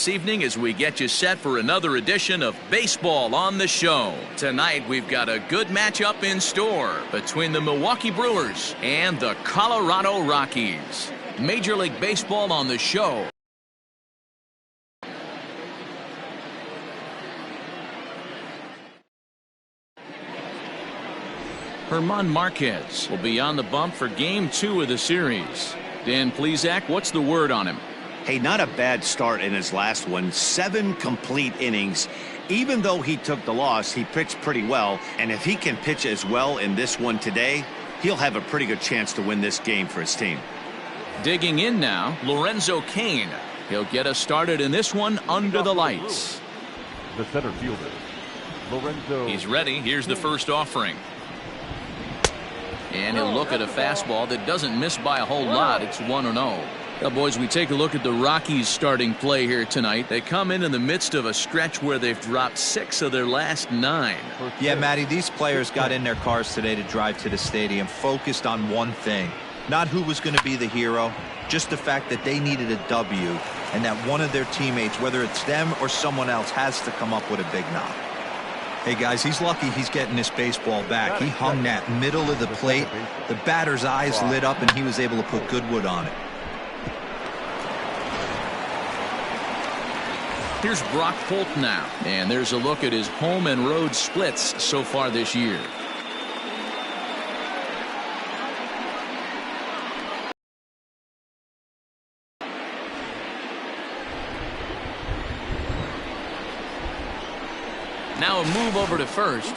this evening as we get you set for another edition of Baseball on the Show. Tonight we've got a good matchup in store between the Milwaukee Brewers and the Colorado Rockies. Major League Baseball on the Show. German Marquez will be on the bump for Game 2 of the series. Dan Plesac, what's the word on him? Hey, not a bad start in his last one. 7 complete innings. Even though he took the loss, he pitched pretty well. And if he can pitch as well in this one today, he'll have a pretty good chance to win this game for his team. Digging in now, Lorenzo Cain. He'll get us started in this one under the lights. The center fielder, Lorenzo. He's ready. Here's the first offering. And he'll look at a fastball that doesn't miss by a whole lot. It's 1-0. Now, boys, we take a look at the Rockies starting play here tonight. They come in the midst of a stretch where they've dropped 6 of their last 9. Yeah, Matty, these players got in their cars today to drive to the stadium, focused on one thing. Not who was going to be the hero, just the fact that they needed a W, and that one of their teammates, whether it's them or someone else, has to come up with a big knock. Hey, guys, he's lucky he's getting this baseball back. He hung that middle of the plate. The batter's eyes lit up, and he was able to put good wood on it. Here's Brock Holt now, and there's a look at his home and road splits so far this year. Now a move over to first.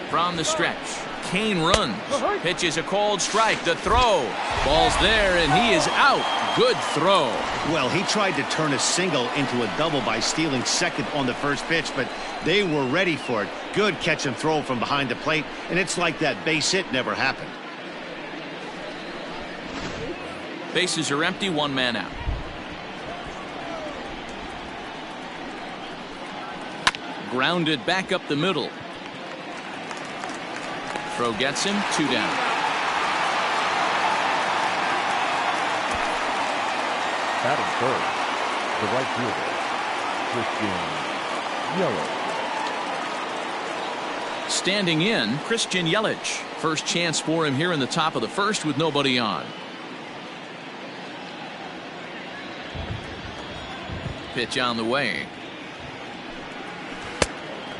From the stretch, Cain runs. Pitches a cold strike. The throw. Ball's there, and he is out. Good throw. Well, he tried to turn a single into a double by stealing second on the first pitch, but they were ready for it. Good catch and throw from behind the plate, and it's like that base hit never happened. Bases are empty, 1 man out. Grounded back up the middle. Throw gets him, 2 down. Batting third, the right fielder, Christian Yelich. Standing in, Christian Yelich. First chance for him here in the top of the first with nobody on. Pitch on the way.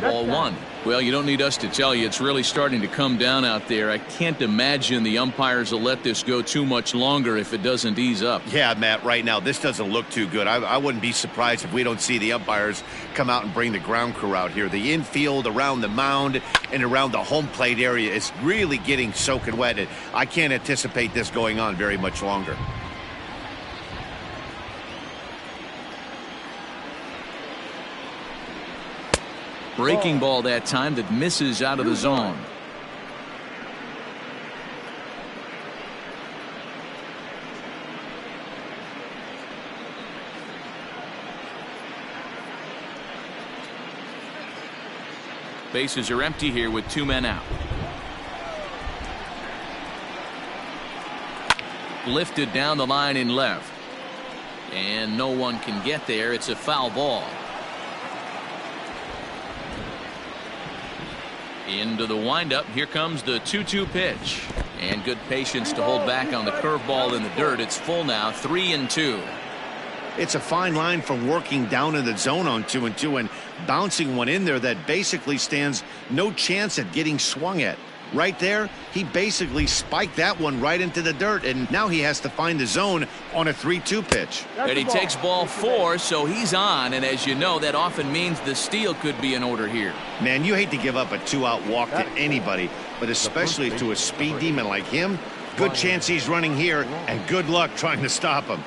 Ball 1. Well, you don't need us to tell you it's really starting to come down out there. I can't imagine the umpires will let this go too much longer if it doesn't ease up. Yeah, Matt, right now this doesn't look too good. I wouldn't be surprised if we don't see the umpires come out and bring the ground crew out here. The infield around the mound and around the home plate area is really getting soaking wet. I can't anticipate this going on very much longer. Breaking ball that time that misses out of the zone. Bases are empty here with 2 men out. Lifted down the line in left. And no one can get there. It's a foul ball. Into the windup. Here comes the 2-2 pitch. And good patience to hold back on the curveball in the dirt. It's full now, 3-2. It's a fine line from working down in the zone on 2-2 and bouncing one in there that basically stands no chance at getting swung at. Right there, he basically spiked that one right into the dirt, and now he has to find the zone on a 3-2 pitch. And he takes ball 4, so he's on, and as you know, that often means the steal could be in order here. Man, you hate to give up a 2-out walk to anybody, but especially to a speed demon like him. Good chance he's running here, and good luck trying to stop him.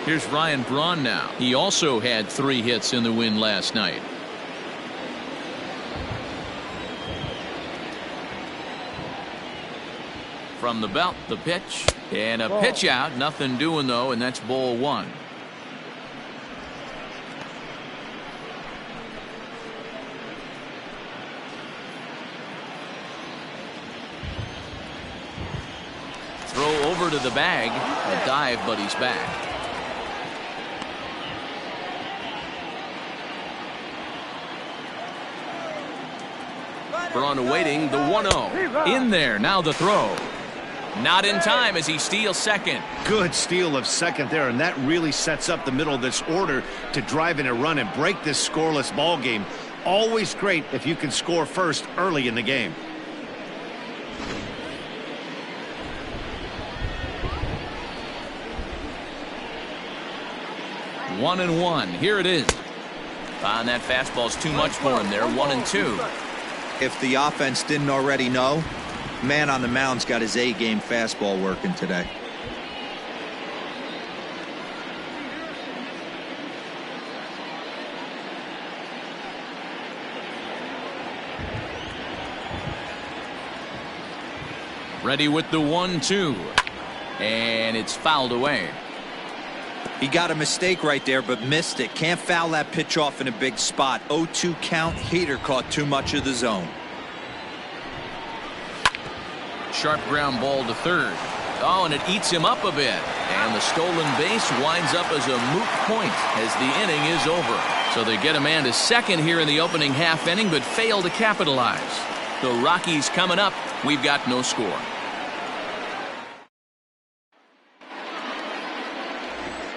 Here's Ryan Braun now. He also had 3 hits in the win last night. From the belt, the pitch, and a pitch out. Nothing doing, though, and that's ball 1. over to the bag. A dive, but he's back. Braun awaiting the 1-0. In there, now the throw. Not in time as he steals second. Good steal of second there, and that really sets up the middle of this order to drive in a run and break this scoreless ball game. Always great if you can score first early in the game. One and one. Here it is. And that fastball's too much for him there. 1-2. If the offense didn't already know, man on the mound's got his A-game fastball working today. Ready with the 1-2. And it's fouled away. He got a mistake right there, but missed it. Can't foul that pitch off in a big spot. 0-2 count. Heater caught too much of the zone. Sharp ground ball to third. Oh, and it eats him up a bit. And the stolen base winds up as a moot point as the inning is over. So they get a man to second here in the opening half inning, but fail to capitalize. The Rockies coming up. We've got no score.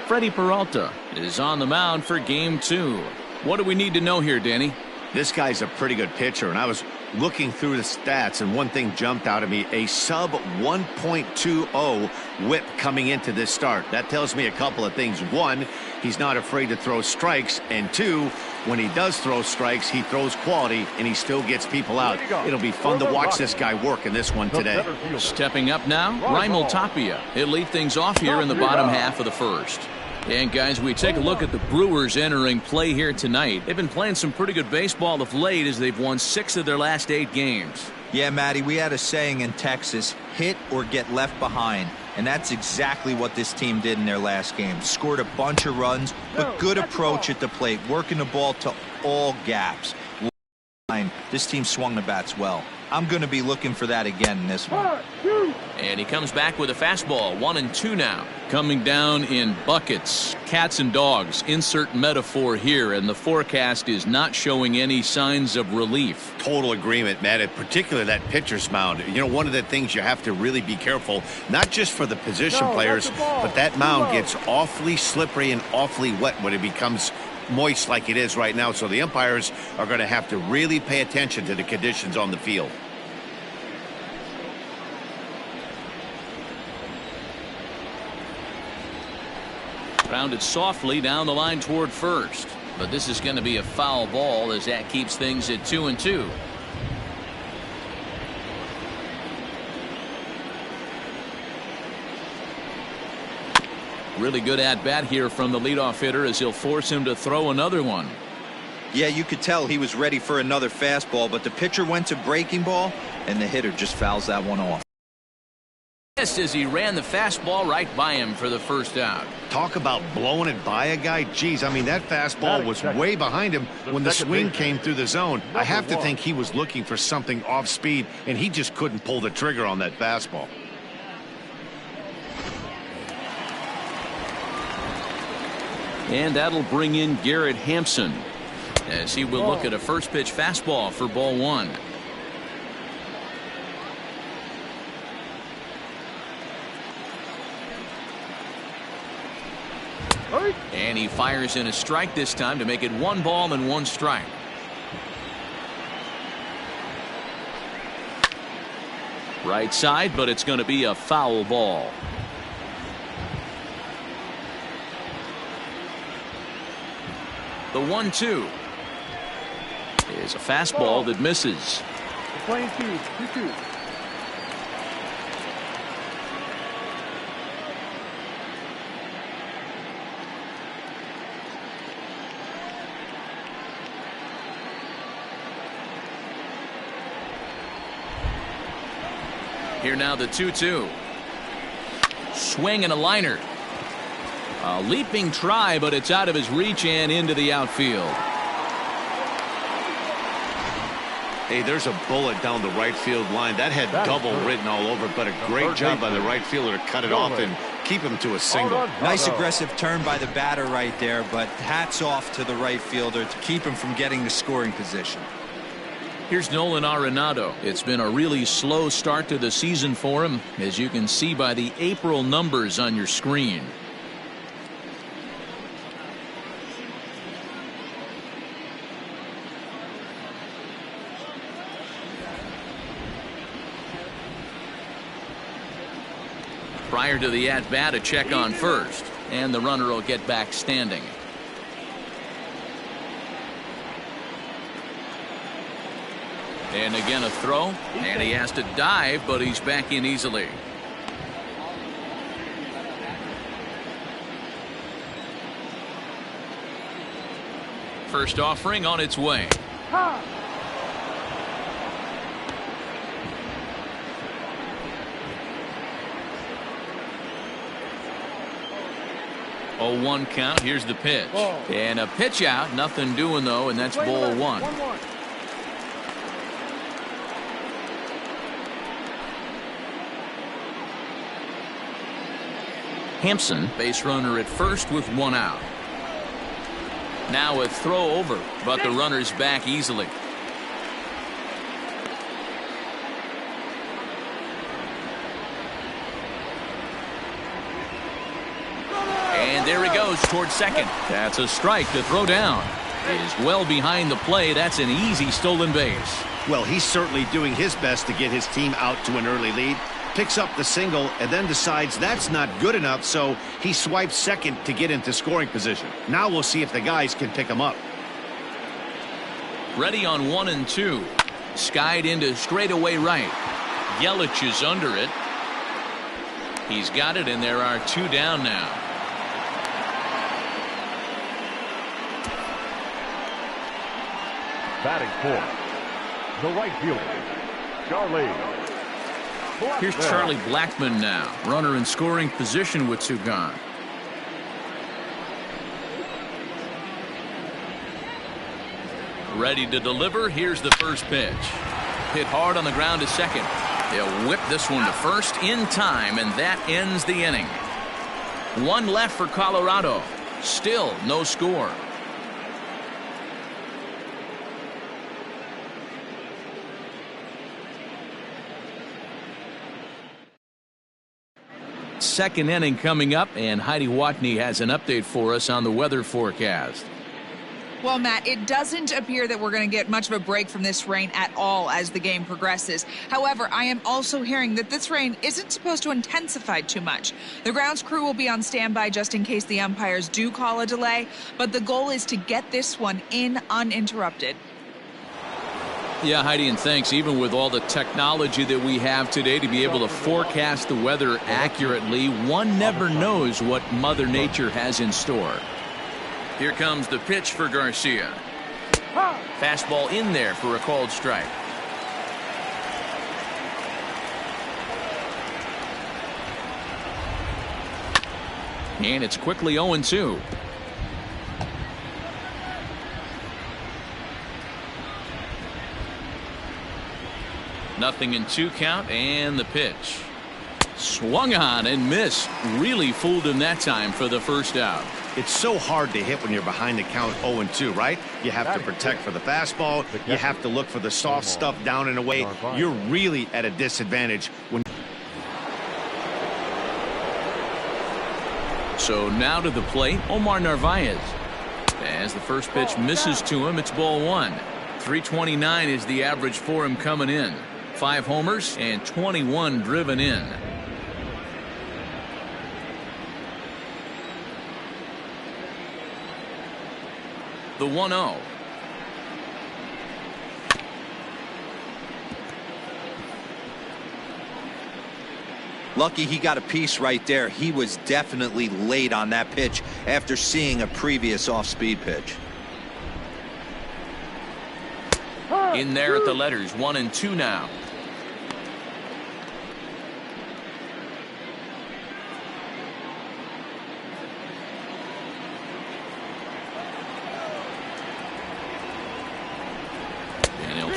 Freddie Peralta is on the mound for game 2. What do we need to know here, Danny? This guy's a pretty good pitcher, and I was looking through the stats, and one thing jumped out at me: a sub 1.20 whip coming into this start. That tells me a couple of things. One, he's not afraid to throw strikes, and two, when he does throw strikes, he throws quality, and he still gets people out. It'll be fun to watch this guy work in this one today. Stepping up now, Raimel Tapia. He'll lead things off here in the bottom half of the first. And guys, we take a look at the Brewers entering play here tonight. They've been playing some pretty good baseball of late as they've won 6 of their last 8 games. Yeah, Matty, we had a saying in Texas: hit or get left behind. And that's exactly what this team did in their last game. Scored a bunch of runs, but good approach at the plate, working the ball to all gaps. This team swung the bats well. I'm going to be looking for that again in this one. And he comes back with a fastball. 1-2 now. Coming down in buckets. Cats and dogs. Insert metaphor here. And the forecast is not showing any signs of relief. Total agreement, Matt. In particular, that pitcher's mound. You know, one of the things you have to really be careful, not just for the position players, but that mound gets awfully slippery and awfully wet when it becomes moist like it is right now. So the umpires are going to have to really pay attention to the conditions on the field. Grounded softly down the line toward first. But this is going to be a foul ball as that keeps things at 2-2. Really good at bat here from the leadoff hitter as he'll force him to throw another one. Yeah, you could tell he was ready for another fastball, but the pitcher went to breaking ball and the hitter just fouls that one off. As he ran the fastball right by him for the first out. Talk about blowing it by a guy. Geez, I mean, that fastball was way behind him when the swing came through the zone. I have to think he was looking for something off speed, and he just couldn't pull the trigger on that fastball. And that'll bring in Garrett Hampson as he will look at a first pitch fastball for ball 1. And he fires in a strike this time to make it 1 ball and 1 strike. Right side, but it's going to be a foul ball. The 1-2 is a fastball that misses. Playing 2-2. Here now the 2-2. Swing and a liner. A leaping try, but it's out of his reach and into the outfield. Hey, there's a bullet down the right field line. That had double written all over, but a great job by the right fielder to cut it off and keep him to a single. Nice aggressive turn by the batter right there, but hats off to the right fielder to keep him from getting the scoring position. Here's Nolan Arenado. It's been a really slow start to the season for him, as you can see by the April numbers on your screen. Prior to the at-bat, a check on first, and the runner will get back standing. And again a throw, and he has to dive, but he's back in easily. First offering on its way. 0-1 count. Here's the pitch. And a pitch out. Nothing doing, though, and that's ball one. Hampson, base runner at first with one out. Now a throw over, but the runner's back easily. And there he goes towards second. That's a strike to throw down. Is well behind the play. That's an easy stolen base. Well, he's certainly doing his best to get his team out to an early lead. Picks up the single and then decides that's not good enough, so he swipes second to get into scoring position. Now we'll see if the guys can pick him up. Ready on 1 and 2. Skied into straightaway right. Yelich is under it. He's got it, and there are 2 down now. Batting fourth, the right fielder, Charlie. Here's Charlie Blackmon now. Runner in scoring position with 2 gone. Ready to deliver. Here's the first pitch. Hit hard on the ground to second. They'll whip this one to first in time, and that ends the inning. 1 left for Colorado. Still no score. Second inning coming up, and Heidi Watney has an update for us on the weather forecast. Well, Matt, it doesn't appear that we're going to get much of a break from this rain at all as the game progresses. However, I am also hearing that this rain isn't supposed to intensify too much. The grounds crew will be on standby just in case the umpires do call a delay, but the goal is to get this one in uninterrupted. Yeah, Heidi, and thanks. Even with all the technology that we have today to be able to forecast the weather accurately, one never knows what Mother Nature has in store. Here comes the pitch for Garcia. Fastball in there for a called strike. And it's quickly 0-2. Nothing in 2 count, and the pitch. Swung on and missed. Really fooled him that time for the first out. It's so hard to hit when you're behind the count 0-2, right? You have to protect for the fastball. You have to look for the soft stuff down and away. You're really at a disadvantage when. So now to the plate, Omar Narvaez. As the first pitch misses to him, it's ball 1. 329 is the average for him coming in. 5 homers and 21 driven in. The 1-0. Lucky he got a piece right there. He was definitely late on that pitch after seeing a previous off-speed pitch. In there at the letters, 1 and 2 now.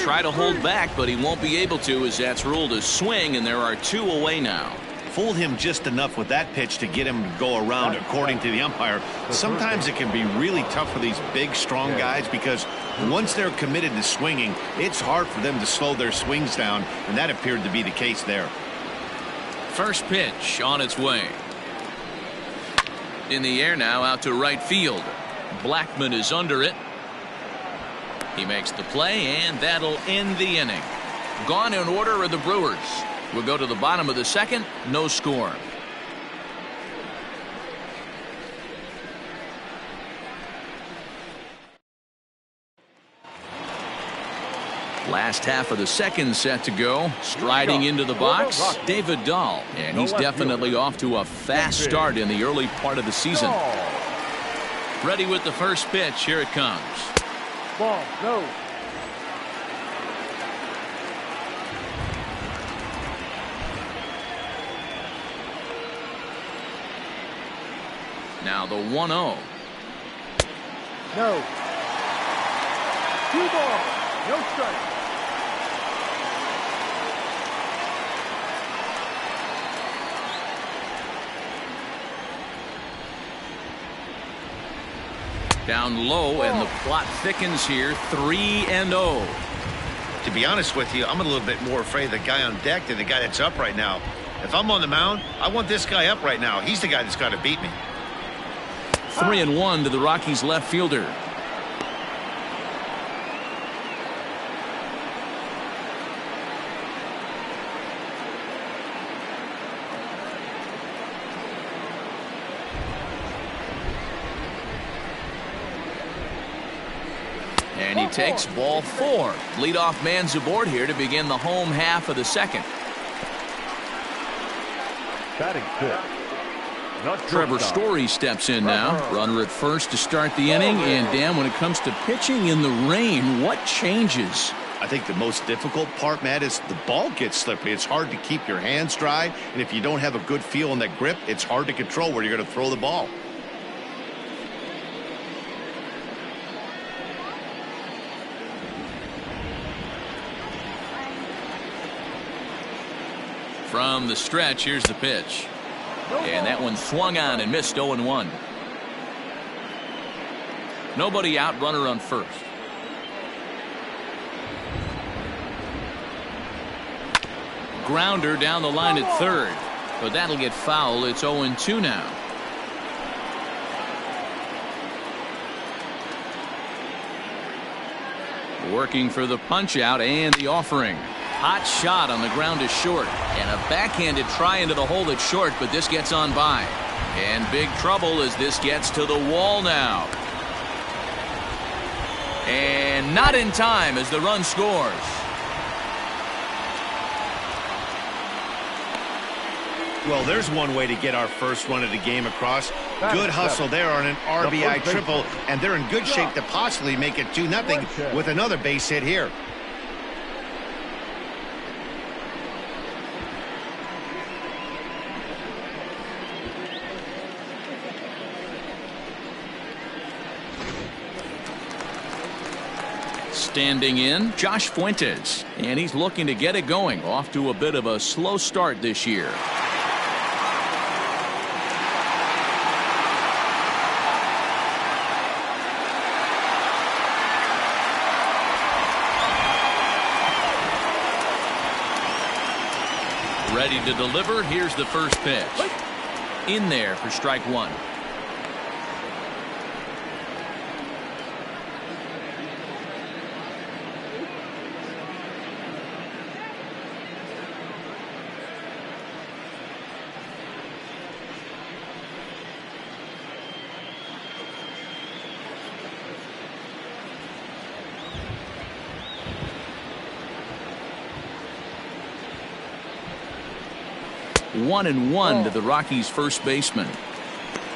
try to hold back, but he won't be able to, as that's ruled a swing, and there are 2 away now. Fooled him just enough with that pitch to get him to go around, according to the umpire. Sometimes it can be really tough for these big, strong guys, because once they're committed to swinging, it's hard for them to slow their swings down, and that appeared to be the case there. First pitch on its way. In the air now, out to right field. Blackman is under it. He makes the play, and that'll end the inning. Gone in order are the Brewers. We'll go to the bottom of the second. No score. Last half of the second set to go. Striding into the box, David Dahl. And he's definitely off to a fast start in the early part of the season. Ready with the first pitch. Here it comes. Ball, no. Now the 1-0. No. 2 balls, no strike. Down low, and the plot thickens here. 3-0. To be honest with you, I'm a little bit more afraid of the guy on deck than the guy that's up right now. If I'm on the mound, I want this guy up right now. He's the guy that's got to beat me. 3-1 to the Rockies left fielder. And he takes ball 4. Leadoff man's aboard here to begin the home half of the second. Batting 5th. Trevor Story steps in now. Runner at first to start the inning. And Dan, when it comes to pitching in the rain, what changes? I think the most difficult part, Matt, is the ball gets slippery. It's hard to keep your hands dry, and if you don't have a good feel in that grip, it's hard to control where you're going to throw the ball. From the stretch, here's the pitch. And that one swung on and missed. 0-1. Nobody out, runner on first. Grounder down the line at third, but that'll get foul. It's 0-2 now. Working for the punch out and the offering. Hot shot on the ground is short, and a backhanded try into the hole that's short, but this gets on by. And big trouble as this gets to the wall now. And not in time as the run scores. Well, there's one way to get our first run of the game across. Good hustle there on an RBI triple, and they're in good shape to possibly make it 2-0 with another base hit here. Standing in, Josh Fuentes, and he's looking to get it going. Off to a bit of a slow start this year. Ready to deliver. Here's the first pitch. In there for strike 1. One and one to the Rockies' first baseman.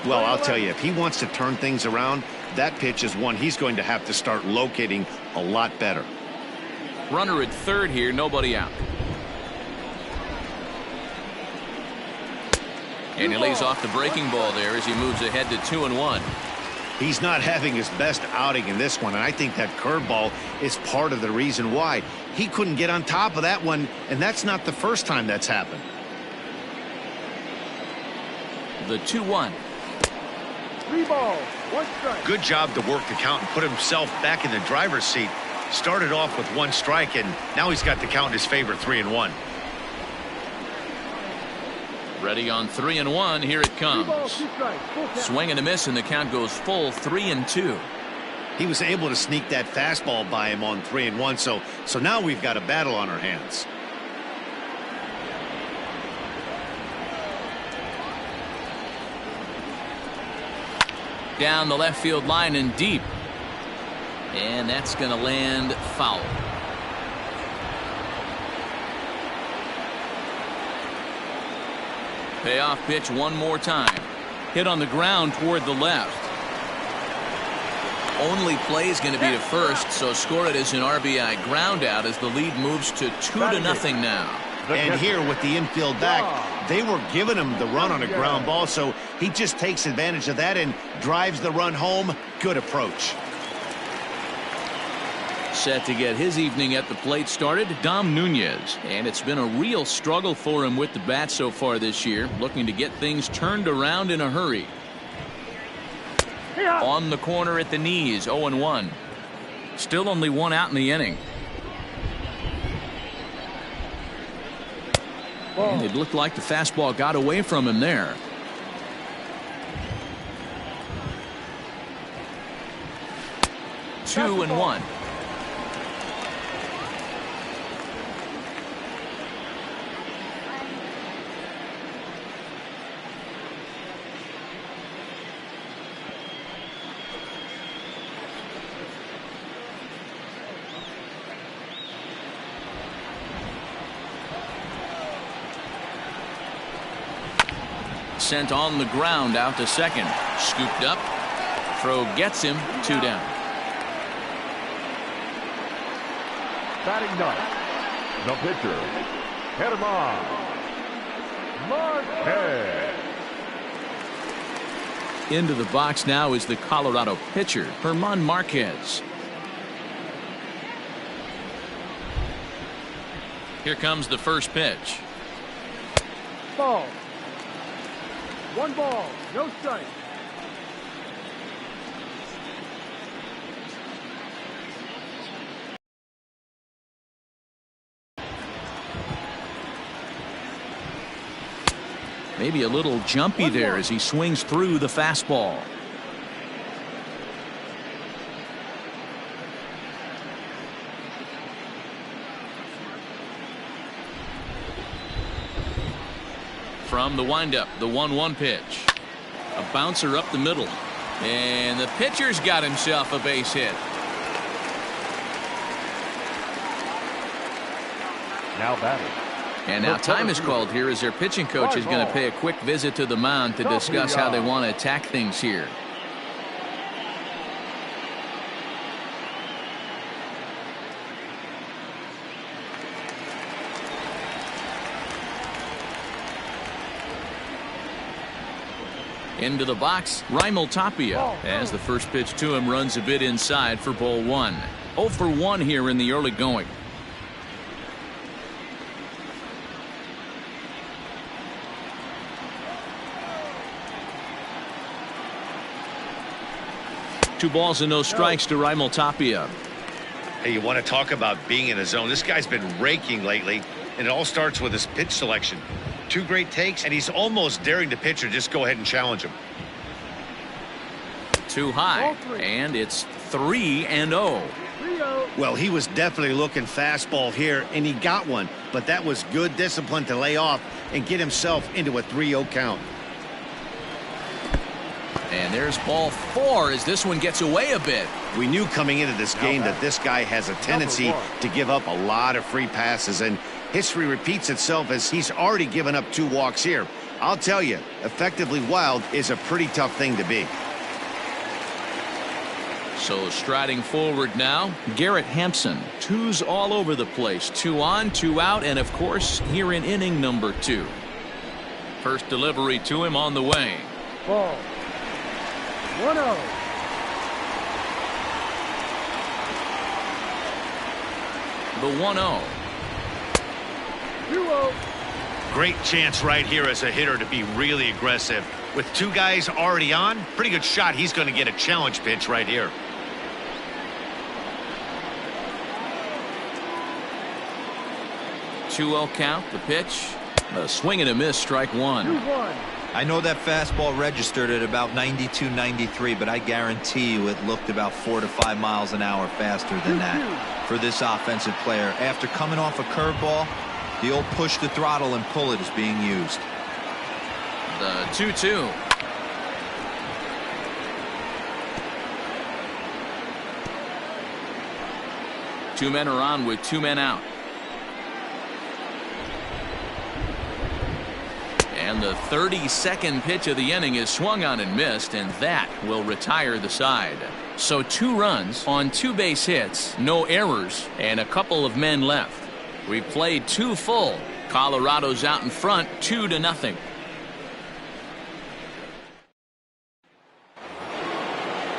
Well, I'll tell you, if he wants to turn things around, that pitch is one he's going to have to start locating a lot better. Runner at third here, nobody out. And he lays off the breaking ball there as he moves ahead to 2-1. He's not having his best outing in this one, and I think that curveball is part of the reason why. He couldn't get on top of that one, and that's not the first time that's happened. The 2-1. 3 balls, 1 strike. Good job to work the count and put himself back in the driver's seat. Started off with 1 strike, and now he's got the count in his favor, 3-1. Ready on 3-1. Here it comes. 3 balls, 2 strikes, full count. Swing and a miss, and the count goes full 3-2. He was able to sneak that fastball by him on 3-1, so now we've got a battle on our hands. Down the left field line and deep. And that's going to land foul. Payoff pitch one more time. Hit on the ground toward the left. Only play is going to be to first, so score it as an RBI ground out as the lead moves to 2-0 now. And here with the infield back, they were giving him the run on a ground ball, so he just takes advantage of that and drives the run home. Good approach. Set to get his evening at the plate started, Dom Nunez. And it's been a real struggle for him with the bat so far this year, looking to get things turned around in a hurry. On the corner at the knees, 0-1. Still only 1 out in the inning. And it looked like the fastball got away from him there. Two and 1. Sent on the ground out to second. Scooped up. Throw gets him. 2 down. Batting ninth, the pitcher, Germán Marquez. Into the box now is the Colorado pitcher, Germán Marquez. Here comes the first pitch. Ball. 1 ball, no strike. Maybe a little jumpy there as he swings through the fastball. From the windup, the 1-1 pitch. A bouncer up the middle. And the pitcher's got himself a base hit. Now batting. And now time is called here as their pitching coach is going to pay a quick visit to the mound to discuss how they want to attack things here. Into the box, Raimel Tapia, as the first pitch to him runs a bit inside for ball 1. 0 for 1 here in the early going. Two balls and no strikes to Raimel Tapia. Hey, you want to talk about being in a zone? This guy's been raking lately, and it all starts with his pitch selection. 2 great takes, and he's almost daring the pitcher just go ahead and challenge him. Too high, and it's 3-0. Well, he was definitely looking fastball here, and he got one, but that was good discipline to lay off and get himself into a 3-0 count. And there's ball 4 as this one gets away a bit. We knew coming into this game that this guy has a tendency to give up a lot of free passes, and history repeats itself as he's already given up 2 walks here. I'll tell you, effectively wild is a pretty tough thing to be. So striding forward now, Garrett Hampson. 2s all over the place. 2 on, 2 out, and of course here in inning number 2. First delivery to him on the way. Ball. 1-0. The 1-0. 2-0. Great chance right here as a hitter to be really aggressive. With two guys already on, pretty good shot. He's going to get a challenge pitch right here. Two-0 count. The pitch. A swing and a miss. Strike one. 2-1. I know that fastball registered at about 92, 93, but I guarantee you it looked about 4 to 5 miles an hour faster than that for this offensive player. After coming off a curveball, the old push the throttle and pull it is being used. The 2-2. Two men are on with two men out. And the 32nd pitch of the inning is swung on and missed, and that will retire the side. So 2 runs on 2 base hits, no errors, and a couple of men left. We played 2 full. Colorado's out in front 2-0.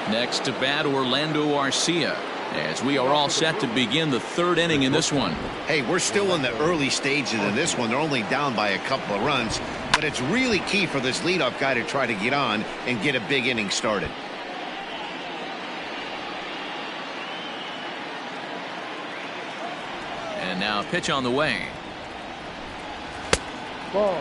Next to bat, Orlando Arcia, as we are all set to begin the 3rd inning in this one. Hey, we're still in the early stages of this one. They're only down by a couple of runs, but it's really key for this leadoff guy to try to get on and get a big inning started. And now a pitch on the way. Ball.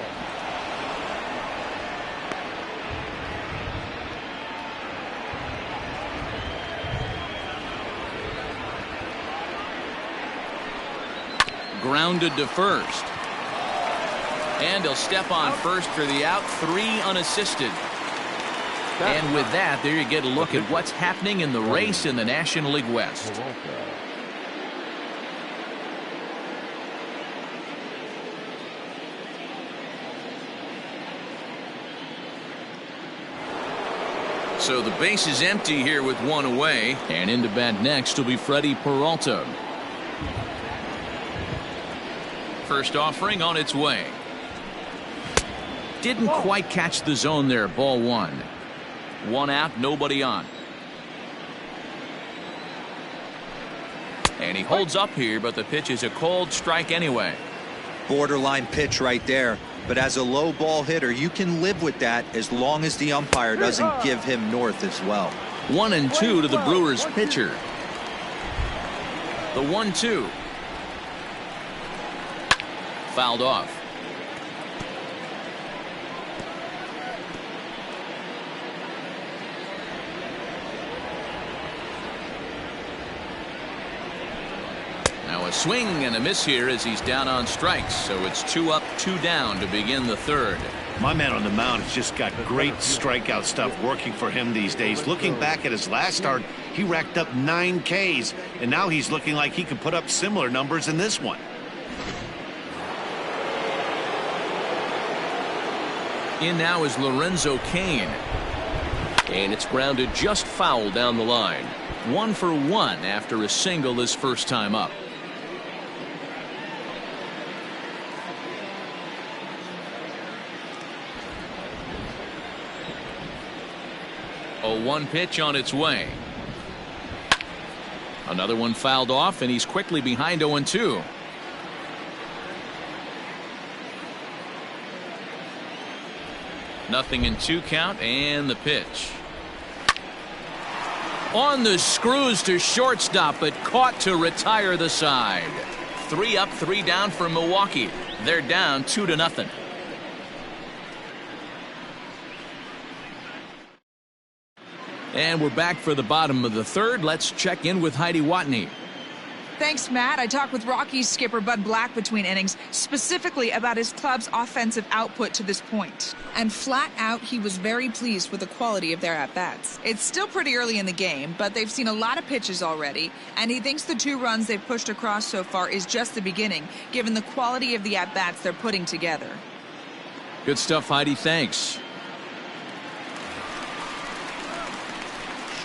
Grounded to first. And he'll step on first for the out. 3 unassisted. And with that, there you get a look at what's happening in the race in the National League West. So the base is empty here with 1 away. And into bat next will be Freddie Peralta. First offering on its way. Didn't quite catch the zone there. Ball 1. 1 out, nobody on. And he holds up here, but the pitch is a cold strike anyway. Borderline pitch right there. But as a low ball hitter, you can live with that as long as the umpire doesn't give him north as well. 1-2 to the Brewers pitcher. The 1-2. Fouled off. Now a swing and a miss here as he's down on strikes. So it's 2 up, 2 down to begin the 3rd. My man on the mound has just got great strikeout stuff working for him these days. Looking back at his last start, he racked up 9 Ks, and now he's looking like he could put up similar numbers in this one. In now is Lorenzo Cain. And it's grounded just foul down the line. 1 for 1 after a single his first time up. A 1 pitch on its way. Another one fouled off, and he's quickly behind 0-2. Nothing in 2 count, and the pitch. On the screws to shortstop, but caught to retire the side. 3 up, 3 down for Milwaukee. They're down 2-0. And we're back for the bottom of the 3rd. Let's check in with Heidi Watney. Thanks, Matt. I talked with Rockies skipper Bud Black between innings, specifically about his club's offensive output to this point. And flat out, he was very pleased with the quality of their at-bats. It's still pretty early in the game, but they've seen a lot of pitches already, and he thinks the 2 runs they've pushed across so far is just the beginning, given the quality of the at-bats they're putting together. Good stuff, Heidi. Thanks.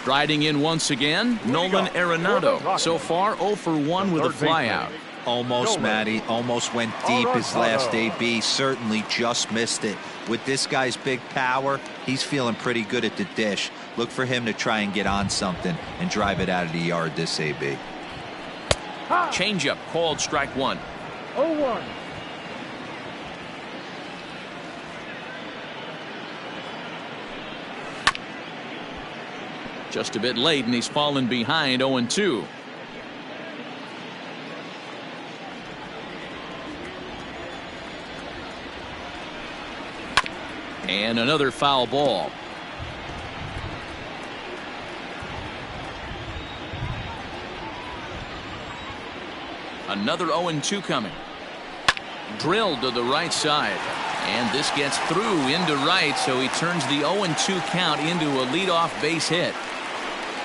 Striding in once again, Nolan Arenado. So far, 0 for 1 with a flyout. Almost, Matty. Almost went deep his last AB. Certainly just missed it. With this guy's big power, he's feeling pretty good at the dish. Look for him to try and get on something and drive it out of the yard this AB. Changeup called strike one. 0-1. Just a bit late, and he's fallen behind 0-2. And another foul ball. Another 0-2 coming. Drilled to the right side. And this gets through into right, so he turns the 0-2 count into a leadoff base hit.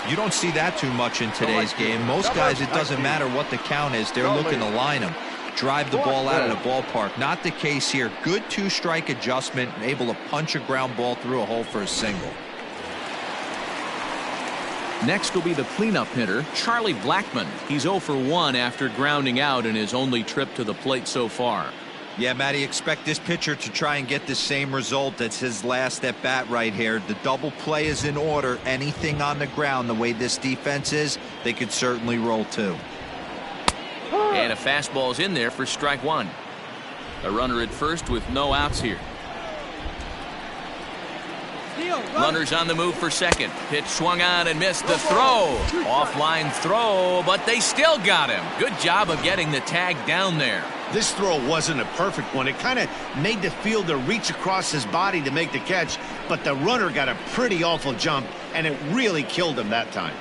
You don't see that too much in today's game. Most guys, it doesn't matter what the count is. They're looking to line them, drive the ball out of the ballpark. Not the case here. Good two-strike adjustment, able to punch a ground ball through a hole for a single. Next will be the cleanup hitter, Charlie Blackmon. He's 0 for 1 after grounding out in his only trip to the plate so far. Yeah, Matty, expect this pitcher to try and get the same result. That's his last at bat right here. The double play is in order. Anything on the ground, the way this defense is, they could certainly roll too. And a fastball's in there for strike one. A runner at first with no outs here. Runners on the move for second. Pitch swung on and missed the throw. Offline throw, but they still got him. Good job of getting the tag down there. This throw wasn't a perfect one. It kind of made the fielder reach across his body to make the catch, but the runner got a pretty awful jump, and it really killed him that time.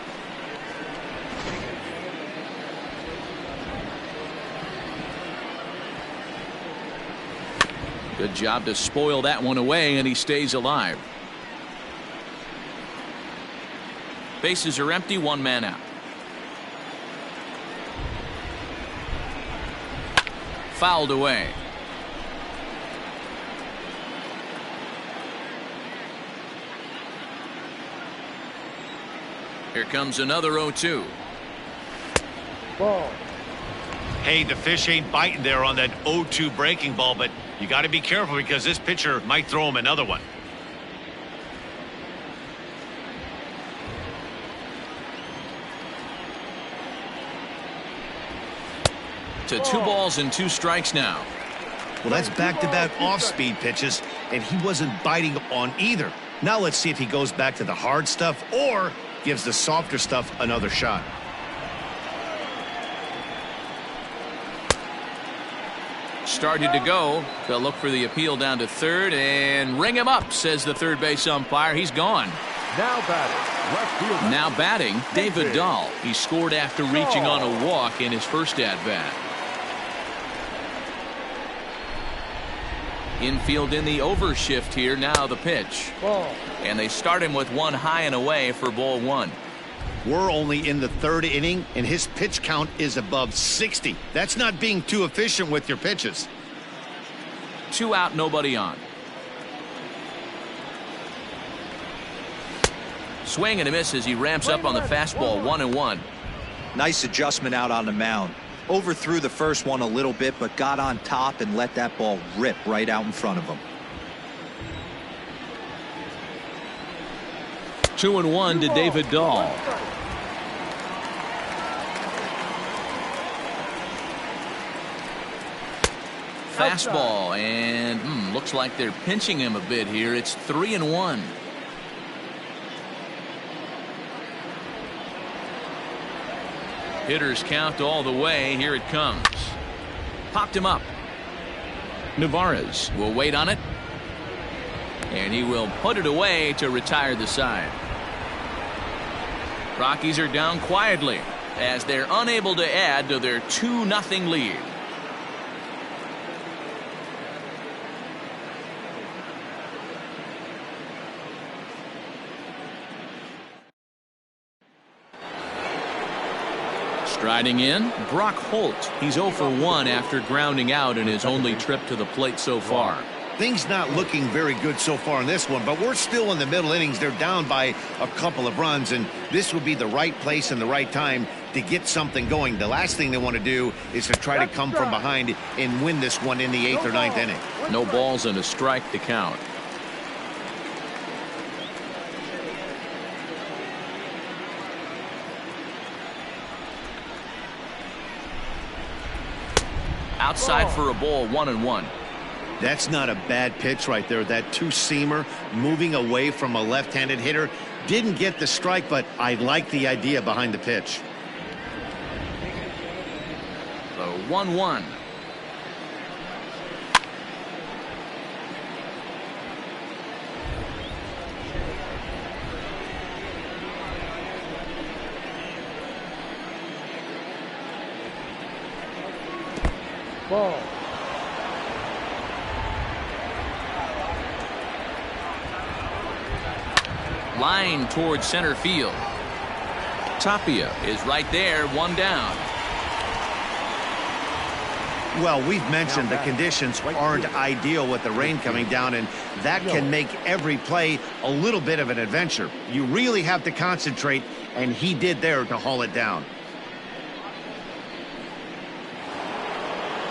Good job to spoil that one away, and he stays alive. Bases are empty, one man out. Fouled away. Here comes another 0-2. Ball. Hey, the fish ain't biting there on that 0-2 breaking ball, but you got to be careful because this pitcher might throw him another one. To 2 balls and 2 strikes now. Well, that's back-to-back off-speed pitches, and he wasn't biting on either. Now let's see if he goes back to the hard stuff or gives the softer stuff another shot. Started to go. They'll look for the appeal down to third and ring him up, says the third base umpire. He's gone. Now batting, left fielder. Now batting, David Dahl. He scored after reaching on a walk in his first at-bat. Infield in the overshift here. Now the pitch. Ball. And they start him with one high and away for ball one. We're only in the third inning, and his pitch count is above 60. That's not being too efficient with your pitches. 2 out, nobody on. Swing and a miss as he ramps up on the fastball. 1-1. Nice adjustment out on the mound. Overthrew the first one a little bit, but got on top and let that ball rip right out in front of him. 2-1 to David Dahl. Fastball, and looks like they're pinching him a bit here. It's 3-1. Hitters count all the way. Here it comes. Popped him up. Navarez will wait on it. And he will put it away to retire the side. Rockies are down quietly as they're unable to add to their 2-0 lead. Striding in, Brock Holt. He's 0 for 1 after grounding out in his only trip to the plate so far. Things not looking very good so far in this one, but we're still in the middle innings. They're down by a couple of runs, and this would be the right place and the right time to get something going. The last thing they want to do is to try to come from behind and win this one in the 8th or 9th inning. No balls and a strike to count. Outside for a ball, 1-1. That's not a bad pitch right there. That two-seamer moving away from a left-handed hitter. Didn't get the strike, but I like the idea behind the pitch. The 1-1. Ball. Line towards center field. Tapia is right there, one down. Well, we've mentioned the conditions aren't ideal with the rain coming down, and that can make every play a little bit of an adventure. You really have to concentrate, and he did there to haul it down.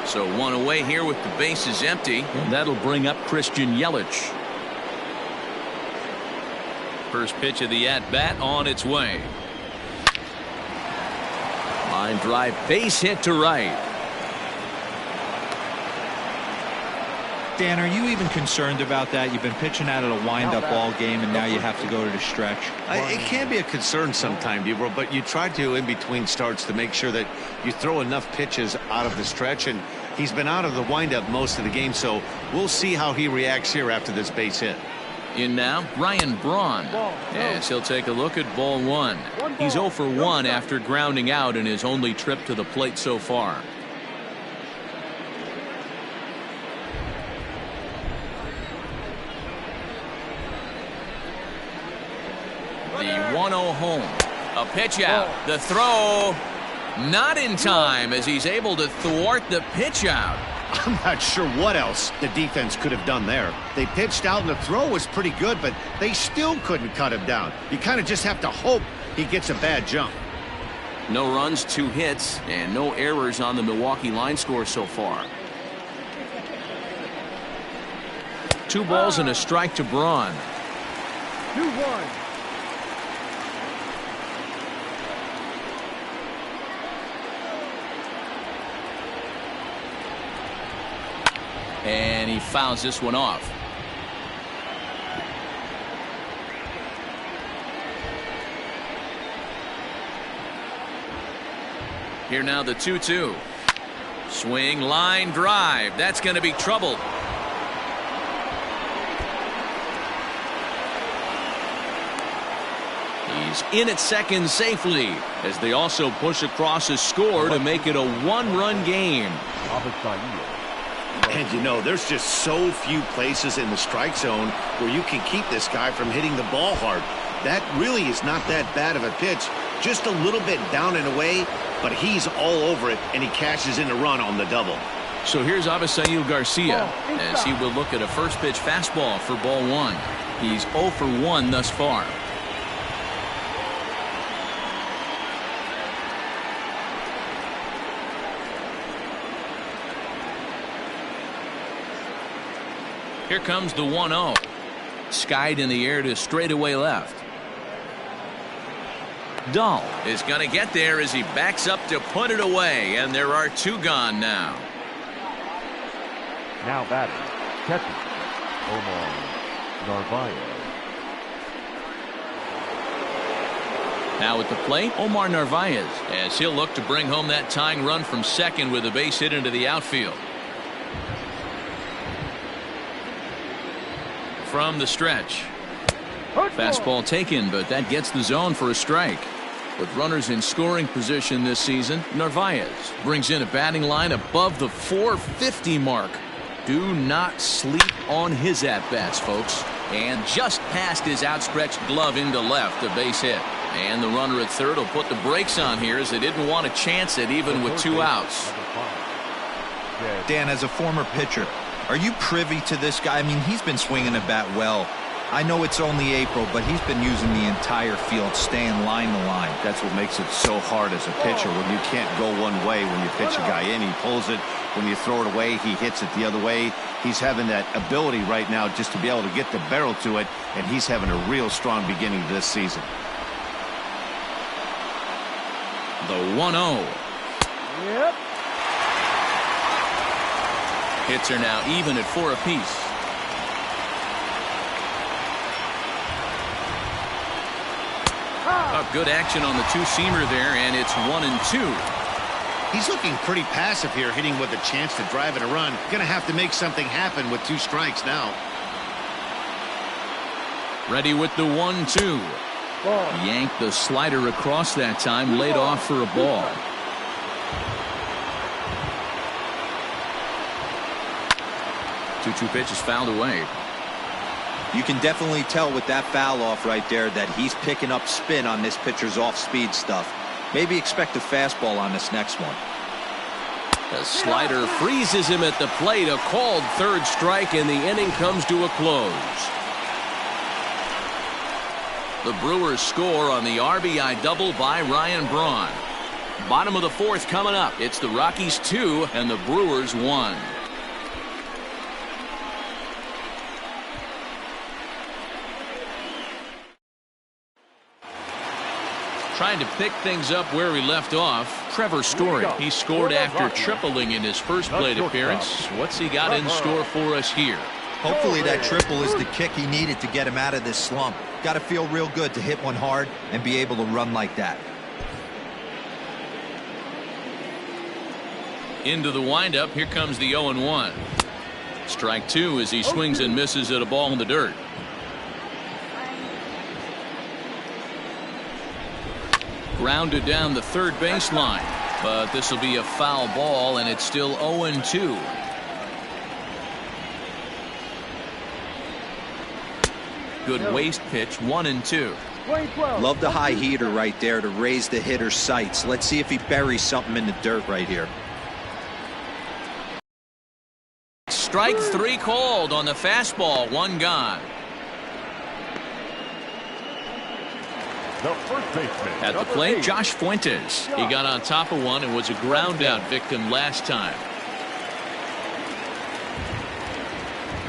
So one away here with the bases empty. And that'll bring up Christian Yelich. First pitch of the at-bat on its way. Line drive, base hit to right. Dan, are you even concerned about that? You've been pitching out of a wind-up all game, and now you have to go to the stretch. It can be a concern sometimes, Bubro, but you try to, in between starts, to make sure that you throw enough pitches out of the stretch, and he's been out of the windup most of the game, so we'll see how he reacts here after this base hit. In now, Ryan Braun, as he'll take a look at ball one. He's 0 for 1 after grounding out in his only trip to the plate so far. The 1-0 home. A pitch out. The throw not in time as he's able to thwart the pitch out. I'm not sure what else the defense could have done there. They pitched out and the throw was pretty good, but they still couldn't cut him down. You kind of just have to hope he gets a bad jump. No runs, 2 hits, and no errors on the Milwaukee line score so far. 2 balls and a strike to Braun. 2-1. And he fouls this one off. Here now the 2-2. Swing, line drive. That's going to be trouble. He's in at second safely as they also push across a score to make it a 1-run game. And you know, there's just so few places in the strike zone where you can keep this guy from hitting the ball hard. That really is not that bad of a pitch. Just a little bit down and away, but he's all over it, and he cashes in a run on the double. So here's Avisail Garcia as he will look at a first pitch fastball for ball 1. He's 0 for 1 thus far. Here comes the 1-0. Skied in the air to straightaway left. Dahl is going to get there as he backs up to put it away, and there are 2 gone now. Now batting, catcher, Omar Narvaez. Now at the plate, Omar Narvaez, as he'll look to bring home that tying run from second with a base hit into the outfield. From the stretch. Fastball taken, but that gets the zone for a strike. With runners in scoring position this season, Narvaez brings in a batting line above the 450 mark. Do not sleep on his at-bats, folks. And just past his outstretched glove into left, a base hit. And the runner at third will put the brakes on here as they didn't want to chance it even with 2 outs. Dan, as a former pitcher, are you privy to this guy? I mean, he's been swinging the bat well. I know it's only April, but he's been using the entire field, staying line to line. That's what makes it so hard as a pitcher when you can't go one way when you pitch a guy in. He pulls it. When you throw it away, he hits it the other way. He's having that ability right now just to be able to get the barrel to it, and he's having a real strong beginning to this season. The 1-0. Yep. Hits are now even at 4 apiece. A good action on the two-seamer there, and it's 1-2. He's looking pretty passive here, hitting with a chance to drive in a run. Going to have to make something happen with 2 strikes now. Ready with the 1-2. Yanked the slider across that time, laid off for a ball. Two-2 pitch is fouled away. You can definitely tell with that foul off right there that he's picking up spin on this pitcher's off-speed stuff. Maybe expect a fastball on this next one. The slider freezes him at the plate. A called 3rd strike, and the inning comes to a close. The Brewers score on the RBI double by Ryan Braun. Bottom of the 4th coming up. It's the Rockies 2 and the Brewers 1. Trying to pick things up where we left off, Trevor Story. He scored after tripling in his first plate appearance. What's he got in store for us here? Hopefully that triple is the kick he needed to get him out of this slump. Got to feel real good to hit one hard and be able to run like that. Into the windup. Here comes the 0-1. Strike 2 as he swings and misses at a ball in the dirt. Grounded down the 3rd baseline, but this will be a foul ball, and it's still 0-2. Good waist pitch, 1-2. Love the high heater right there to raise the hitter's sights. Let's see if he buries something in the dirt right here. Strike 3 called on the fastball, 1 gone. The first baseman At the plate, Josh Fuentes. He got on top of one and was a ground out victim last time.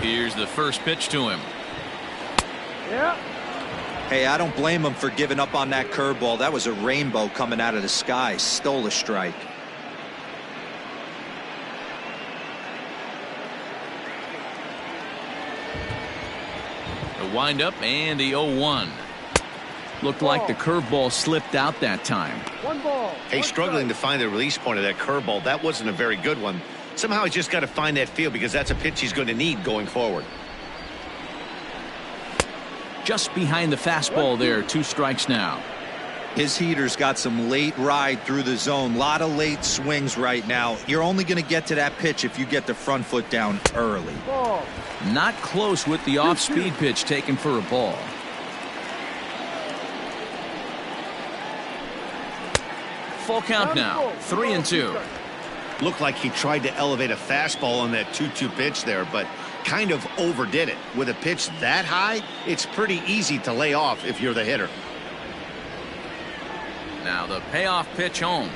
Here's the first pitch to him. Hey, I don't blame him for giving up on that curveball. That was a rainbow coming out of the sky. Stole a strike. The windup and the 0-1. Looked like the curveball slipped out that time. Hey, struggling to find the release point of that curveball. That wasn't a very good one. Somehow he's just got to find that feel, because that's a pitch he's going to need going forward. Just behind the fastball there. 2 strikes now. His heater's got some late ride through the zone. A lot of late swings right now. You're only going to get to that pitch if you get the front foot down early. Not close with the off-speed pitch taken for a ball. Full count now, 3-2. Looked like he tried to elevate a fastball on that 2-2 pitch there, but kind of overdid it. With a pitch that high, it's pretty easy to lay off if you're the hitter. Now the payoff pitch home.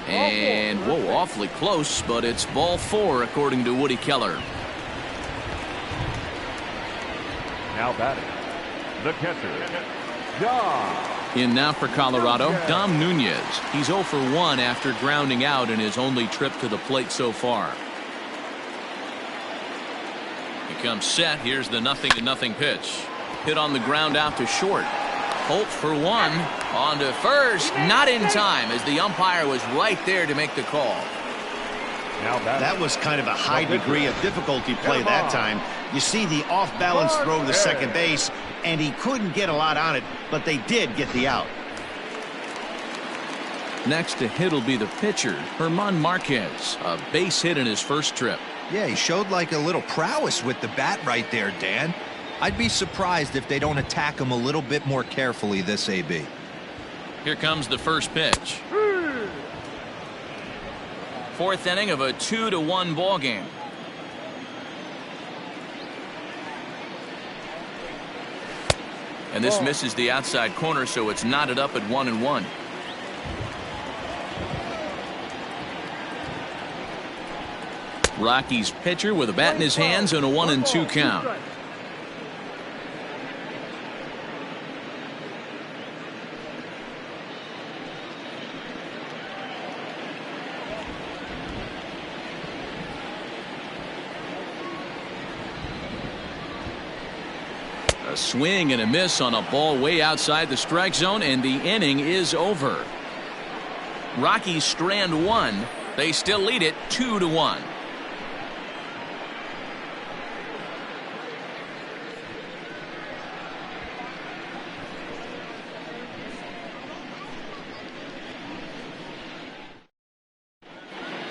And, whoa, awfully close, but it's ball 4 according to Woody Keller. Now batting, the catcher, Dom. In now for Colorado, Dom Nunez. He's 0 for 1 after grounding out in his only trip to the plate so far. He comes set. Here's the 0-0 pitch. Hit on the ground out to short. Holt for 1. On to first. Not in time, as the umpire was right there to make the call. That was kind of a high degree of difficulty play that time. You see the off-balance throw to the second base, and he couldn't get a lot on it, but they did get the out. Next to hit will be the pitcher, German Marquez. A base hit in his first trip. Yeah, he showed like a little prowess with the bat right there, Dan. I'd be surprised if they don't attack him a little bit more carefully this AB. Here comes the first pitch. 4th inning of a 2-1 ball game. And this misses the outside corner, so it's knotted up at 1-1. Rockies pitcher with a bat in his hands and a 1-2 count. A swing and a miss on a ball way outside the strike zone, and the inning is over. Rockies strand one. They still lead it 2-1.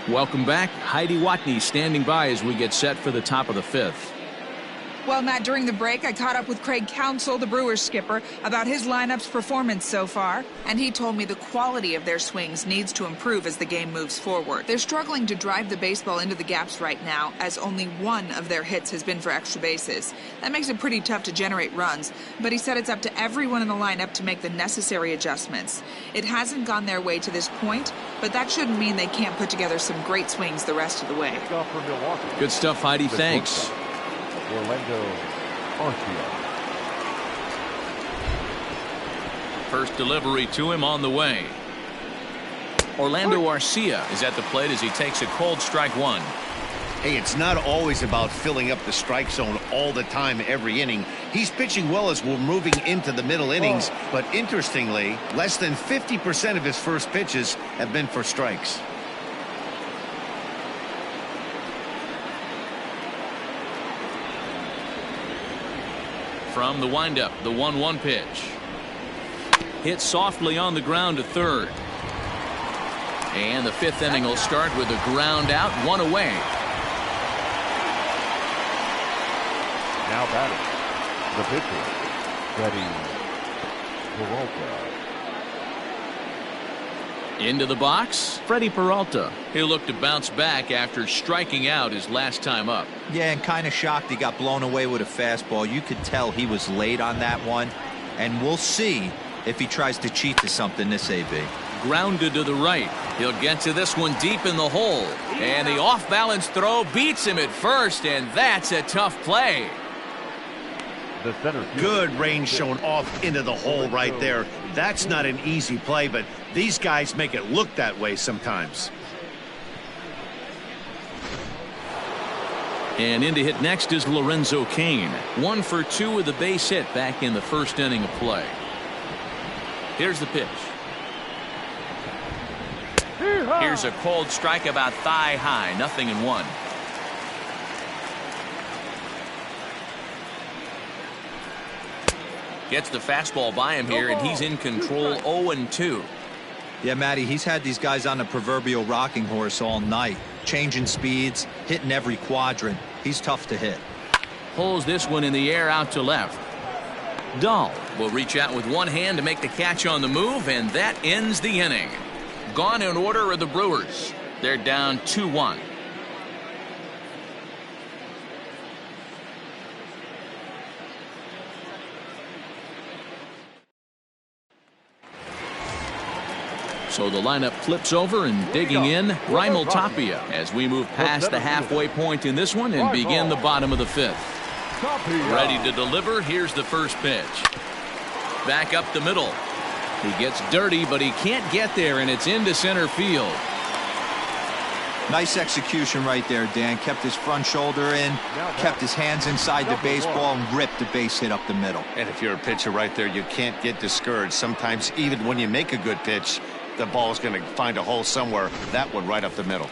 Welcome back. Heidi Watney standing by as we get set for the top of the fifth. Well, Matt, during the break, I caught up with Craig Counsell, the Brewers skipper, about his lineup's performance so far, and he told me the quality of their swings needs to improve as the game moves forward. They're struggling to drive the baseball into the gaps right now, as only one of their hits has been for extra bases. That makes it pretty tough to generate runs, but he said it's up to everyone in the lineup to make the necessary adjustments. It hasn't gone their way to this point, but that shouldn't mean they can't put together some great swings the rest of the way. Good stuff, Heidi. Thanks. Orlando Arcia. First delivery to him on the way. Orlando Arcia is at the plate as he takes a cold strike one. Hey, it's not always about filling up the strike zone all the time every inning. He's pitching well as we're moving into the middle innings, but interestingly, less than 50% of his first pitches have been for strikes. From the windup, the 1-1 pitch. Hit softly on the ground to third. And the fifth inning will start with a ground out, one away. Now batting, the pitcher, Freddie Peralta. Into the box, Freddie Peralta. He'll look to bounce back after striking out his last time up. Yeah, and kind of shocked he got blown away with a fastball. You could tell he was late on that one. And we'll see if he tries to cheat to something this AB. Grounded to the right. He'll get to this one deep in the hole. And the off-balance throw beats him at first, and that's a tough play. The center. Good range shown off into the hole right there. That's not an easy play, but these guys make it look that way sometimes. And in to hit next is Lorenzo Cain. 1 for 2 with a base hit back in the first inning of play. Here's the pitch. Here's a cold strike about thigh high. 0-1. Gets the fastball by him here, and he's in control. 0-2. Yeah, Matty, he's had these guys on the proverbial rocking horse all night, changing speeds, hitting every quadrant. He's tough to hit. Pulls this one in the air out to left. Dahl will reach out with one hand to make the catch on the move, and that ends the inning. Gone in order are the Brewers. They're down 2-1. So the lineup flips over, and digging in, Raimel Tapia, as we move past the halfway point in this one and begin the bottom of the fifth. Ready to deliver. Here's the first pitch. Back up the middle. He gets dirty, but he can't get there, and it's into center field. Nice execution right there, Dan. Kept his front shoulder in, kept his hands inside the baseball, and ripped the base hit up the middle. And if you're a pitcher right there, you can't get discouraged. Sometimes even when you make a good pitch, the ball's going to find a hole somewhere. That one right up the middle.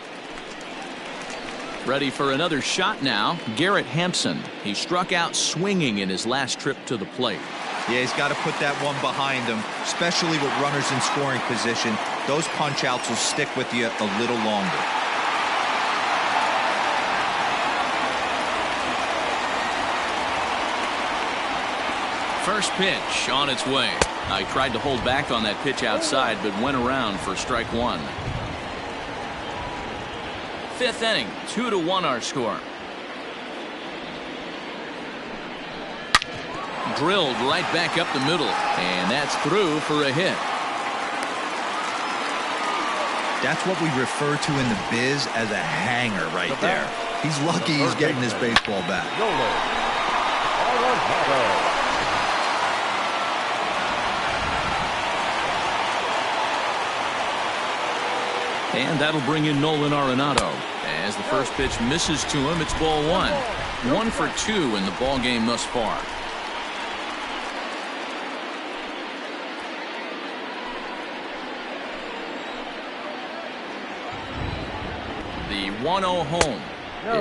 Ready for another shot now, Garrett Hampson. He struck out swinging in his last trip to the plate. Yeah, he's got to put that one behind him, especially with runners in scoring position. Those punch outs will stick with you a little longer. First pitch on its way. I tried to hold back on that pitch outside, but went around for strike one. Fifth inning, 2-1 our score. Drilled right back up the middle, and that's through for a hit. That's what we refer to in the biz as a hanger right there. He's lucky he's getting his baseball back. And that'll bring in Nolan Arenado. As the first pitch misses to him, it's ball one. 1 for 2 in the ball game thus far. 1-0 home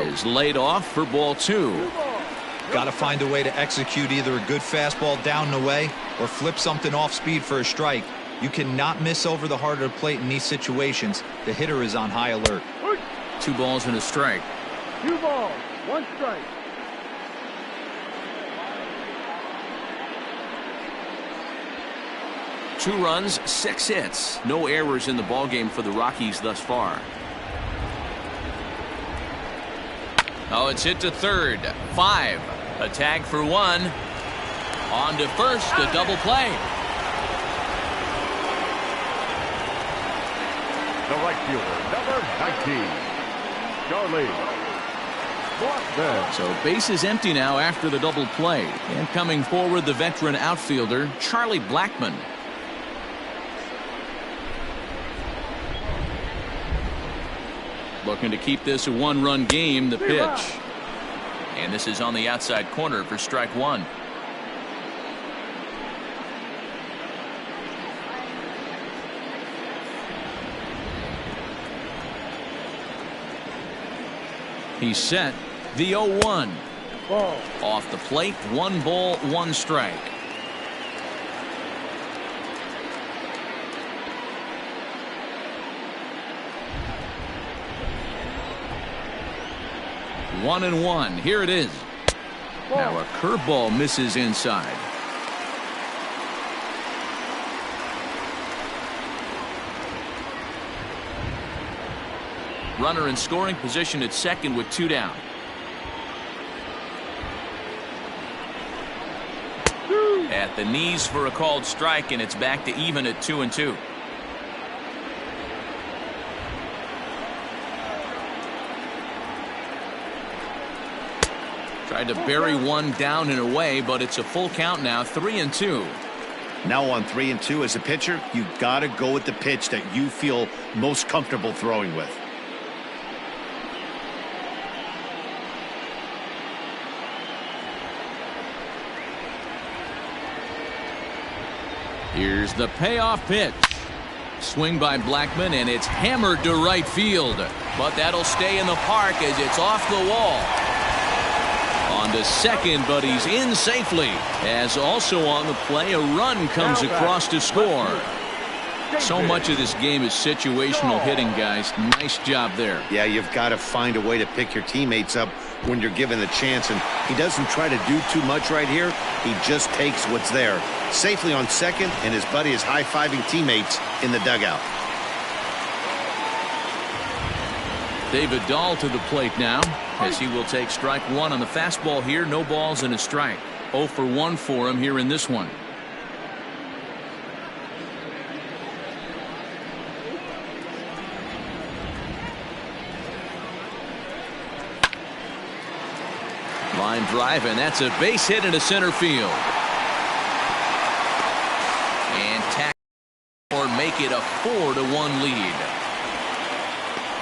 is laid off for ball 2. Got to find a way to execute either a good fastball down and away or flip something off speed for a strike. You cannot miss over the heart of the plate in these situations. The hitter is on high alert. 2 balls and a strike. 2 balls, 1 strike. Two runs, 6 hits. No errors in the ballgame for the Rockies thus far. Oh, it's hit to third. 5. A tag for 1. On to first, a double play. The right fielder, number 19, Charlie Blackman. So base is empty now after the double play. And coming forward, the veteran outfielder, Charlie Blackman. Looking to keep this a 1-run game, the pitch. And this is on the outside corner for strike 1. He's set. The 0-1. Ball. Off the plate, 1 ball, 1 strike. One and 1. Here it is. Now a curveball misses inside. Runner in scoring position at second with 2 down. At the knees for a called strike, and it's back to even at 2-2. Tried to bury one down and away, but it's a full count now, 3-2. Now on 3-2 as a pitcher, you got to go with the pitch that you feel most comfortable throwing with. Here's the payoff pitch. Swing by Blackman, and it's hammered to right field. But that'll stay in the park as it's off the wall. On to second, but he's in safely. As also on the play, a run comes across to score. So much of this game is situational hitting, guys. Nice job there. Yeah, you've got to find a way to pick your teammates up when you're given the chance, and he doesn't try to do too much right here. He just takes what's there. Safely on second, and his buddy is high-fiving teammates in the dugout. David Dahl to the plate now, as he will take strike 1 on the fastball here. No balls and a strike. 0 for 1 for him here in this one. Line drive, and that's a base hit into center field. And tack or make it a 4-1 lead.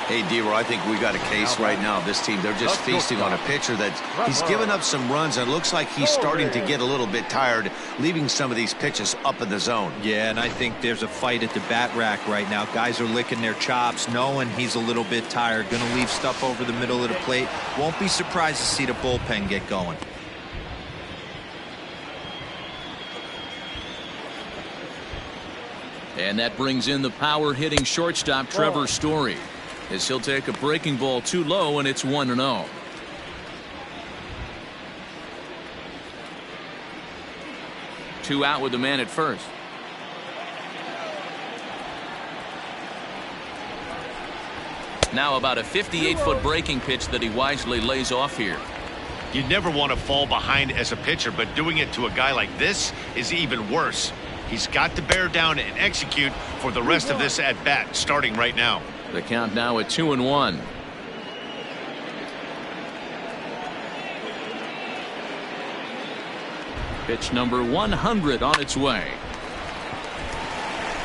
Hey, D-Roy, I think we got a case right now. This team, they're just feasting on a pitcher that he's given up some runs, and it looks like he's starting to get a little bit tired, leaving some of these pitches up in the zone. Yeah, and I think there's a fight at the bat rack right now. Guys are licking their chops, knowing he's a little bit tired, going to leave stuff over the middle of the plate. Won't be surprised to see the bullpen get going. And that brings in the power hitting shortstop Trevor Story, as he'll take a breaking ball too low, and it's 1-0. Two out with the man at first. Now about a 58-foot breaking pitch that he wisely lays off here. You'd never want to fall behind as a pitcher, but doing it to a guy like this is even worse. He's got to bear down and execute for the rest of this at-bat, starting right now. The count now at 2-1. Pitch number 100 on its way.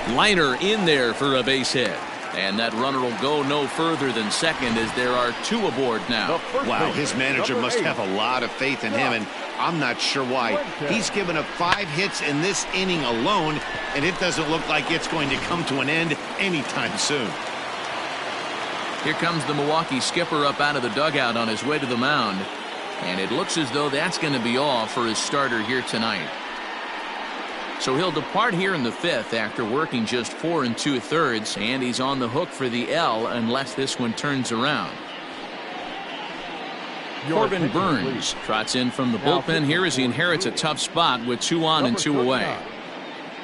Liner in there for a base hit. And that runner will go no further than second, as there are 2 aboard now. Wow, his manager must have a lot of faith in him, and I'm not sure why. He's given up 5 hits in this inning alone, and it doesn't look like it's going to come to an end anytime soon. Here comes the Milwaukee skipper up out of the dugout on his way to the mound. And it looks as though that's going to be all for his starter here tonight. So he'll depart here in the 5th after working just 4 2/3, and he's on the hook for the L unless this one turns around. Corbin Burns trots in from the bullpen here as he inherits a tough spot with 2 on and 2 away.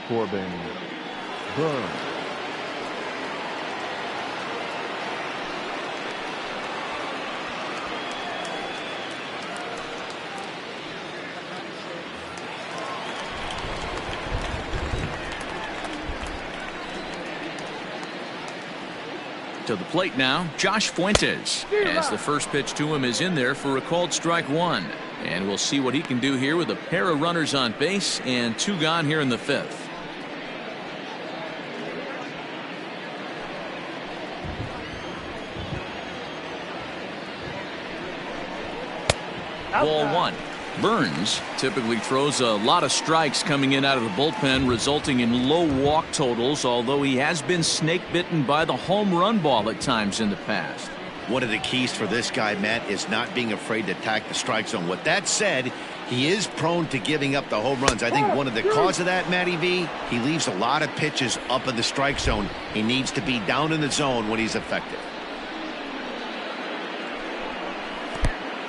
Corbin Burns. To the plate now, Josh Fuentes, as the first pitch to him is in there for a called strike 1. And we'll see what he can do here with a pair of runners on base and 2 gone here in the 5th. Ball 1. Burns typically throws a lot of strikes coming in out of the bullpen, resulting in low walk totals, although he has been snake bitten by the home run ball at times in the past. One of the keys for this guy, Matt, is not being afraid to attack the strike zone. With that said, he is prone to giving up the home runs. I think one of the cause of that, Matty V, he leaves a lot of pitches up in the strike zone. He needs to be down in the zone when he's effective.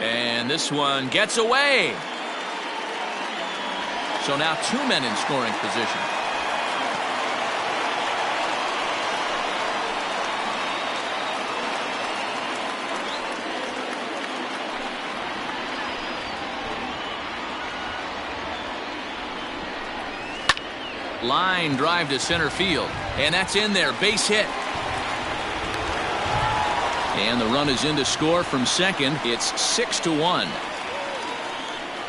And this one gets away. So now 2 men in scoring position. Line drive to center field, and that's in there. Base hit. And the run is in to score from second. It's 6-1.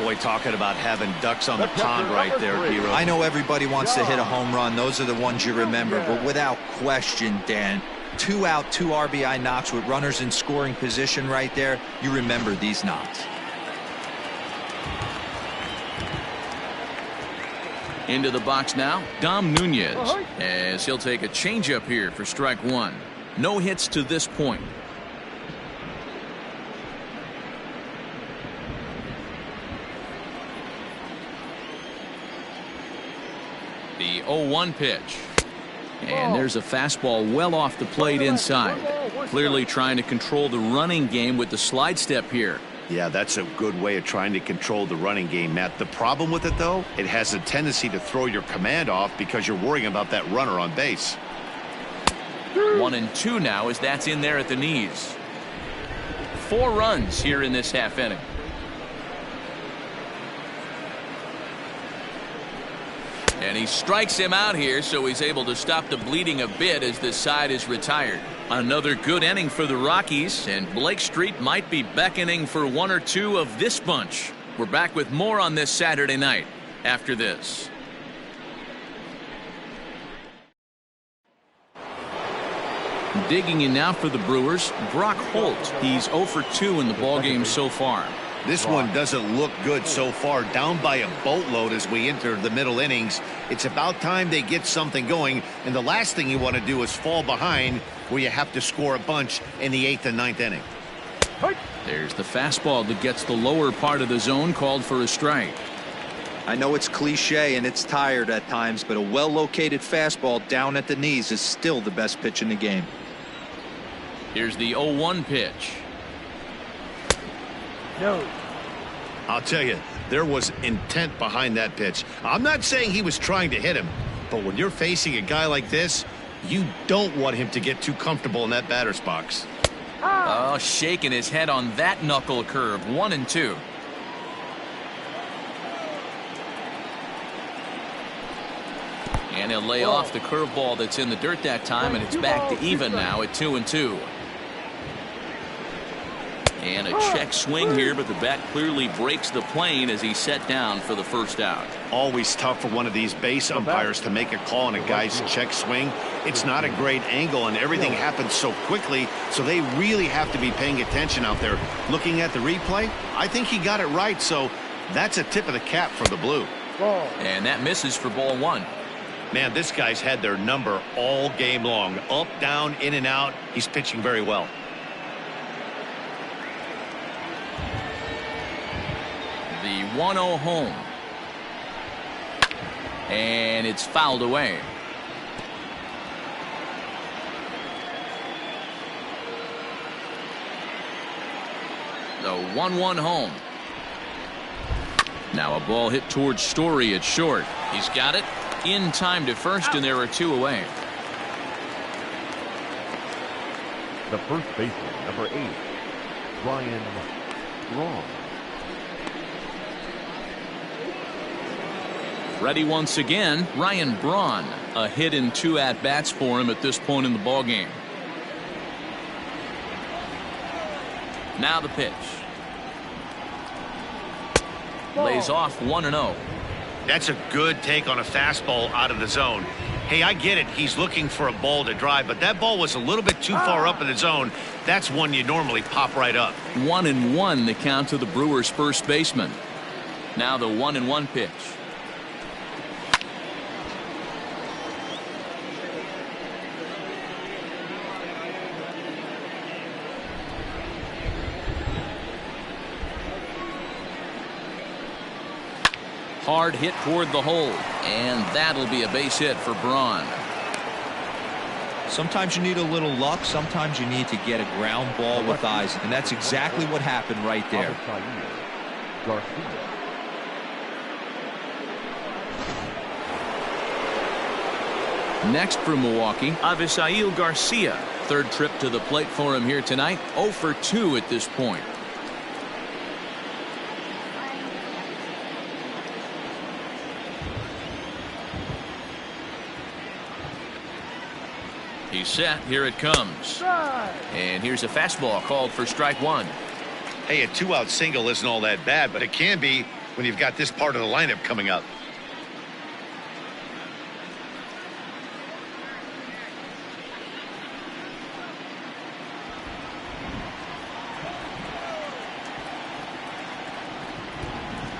Boy, talking about having ducks on the pond right there, Hero. I know everybody wants to hit a home run. Those are the ones you remember. But without question, Dan, 2 out, 2 RBI knocks with runners in scoring position right there. You remember these knocks. Into the box now, Dom Nunez, as he'll take a changeup here for strike 1. No hits to this point. The 0-1 pitch. And there's a fastball well off the plate inside. Clearly trying to control the running game with the slide step here. Yeah, that's a good way of trying to control the running game, Matt. The problem with it, though, it has a tendency to throw your command off because you're worrying about that runner on base. 1-2 now as that's in there at the knees. 4 runs here in this half inning. And he strikes him out here, so he's able to stop the bleeding a bit as this side is retired. Another good inning for the Rockies, and Blake Street might be beckoning for 1 or 2 of this bunch. We're back with more on this Saturday night after this. Digging in now for the Brewers, Brock Holt. He's 0 for 2 in the ballgame so far. This one doesn't look good so far. Down by a boatload as we enter the middle innings. It's about time they get something going, and the last thing you want to do is fall behind where you have to score a bunch in the 8th and 9th inning. There's the fastball that gets the lower part of the zone, called for a strike. I know it's cliche and it's tired at times, but a well-located fastball down at the knees is still the best pitch in the game. Here's the 0-1 pitch. No. I'll tell you, there was intent behind that pitch. I'm not saying he was trying to hit him, but when you're facing a guy like this, you don't want him to get too comfortable in that batter's box. Oh, shaking his head on that knuckle curve. 1-2. And he'll lay off the curveball that's in the dirt that time, and it's back to even now at 2-2. And a check swing here, but the bat clearly breaks the plane as he's set down for the first out. Always tough for one of these base umpires to make a call on a guy's check swing. It's not a great angle, and everything happens so quickly, so they really have to be paying attention out there. Looking at the replay, I think he got it right, so that's a tip of the cap for the Blue. And that misses for ball 1. Man, this guy's had their number all game long. Up, down, in and out. He's pitching very well. The 1-0 home. And it's fouled away. The 1-1 home. Now a ball hit towards Story at short. He's got it in time to first, and there are 2 away. The first baseman, number 8, Ryan Braun. Ready once again, Ryan Braun. A hit in 2 at-bats for him at this point in the ballgame. Now the pitch. Lays off 1-0. That's a good take on a fastball out of the zone. Hey, I get it. He's looking for a ball to drive, but that ball was a little bit too far up in the zone. That's one you normally pop right up. 1-1 the count to the Brewers' first baseman. Now the 1-1 pitch. Hard hit toward the hole, and that'll be a base hit for Braun. Sometimes you need a little luck. Sometimes you need to get a ground ball with eyes, and that's exactly what happened right there. Next for Milwaukee, Avisail Garcia. Third trip to the plate for him here tonight. 0 for 2 at this point. He's set. Here it comes. And here's a fastball called for strike 1. Hey, a 2-out single isn't all that bad, but it can be when you've got this part of the lineup coming up.